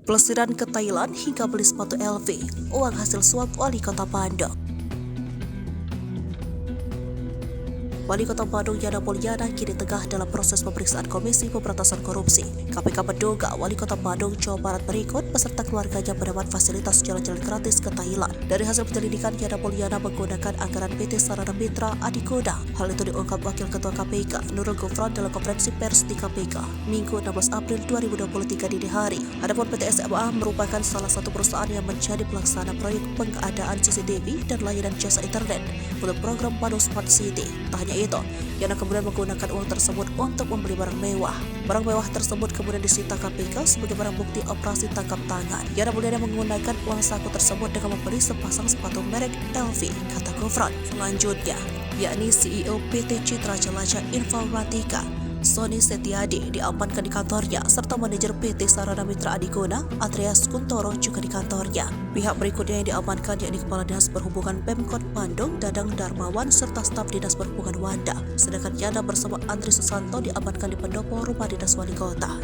Pelesiran ke Thailand hingga beli sepatu LV, uang hasil suap Wali Kota Bandung. Wali Kota Bandung Yana Mulyana kini tengah dalam proses pemeriksaan Komisi Pemberantasan Korupsi. KPK menduga Wali Kota Bandung, Jawa Barat berikut beserta keluarganya mendapat fasilitas jalan-jalan gratis ke Thailand. Dari hasil penyelidikan, Yana Mulyana menggunakan anggaran PT Sarana Mitra Adikoda. Hal itu diungkap Wakil Ketua KPK Nurul Gufron dalam konferensi pers di KPK Minggu 16 April 2023 dini hari. Adapun PT SMA merupakan salah satu perusahaan yang menjadi pelaksana proyek pengadaan CCTV dan layanan jasa internet untuk program Bandung Smart City. Tak hanya itu, Yana kemudian menggunakan uang tersebut untuk membeli barang mewah. Barang mewah tersebut kemudian disita KPK sebagai barang bukti operasi tangkap tangan. Yana Mulyana menggunakan uang saku tersebut dengan membeli sepasang sepatu merek LV, kata Gufron. Selanjutnya, yakni CEO PT Citra Jelaja Informatika, Sony Setiadi, diamankan di kantornya, serta manajer PT Sarana Mitra Adikona, Andreas Kuntoro, juga di kantornya. Pihak berikutnya yang diamankan yakni Kepala Dinas Perhubungan Pemkot Bandung, Dadang Darmawan, serta staf Dinas Perhubungan Wanda. Sedangkan Yana bersama Andri Susanto diamankan di pendopo rumah dinas wali kota.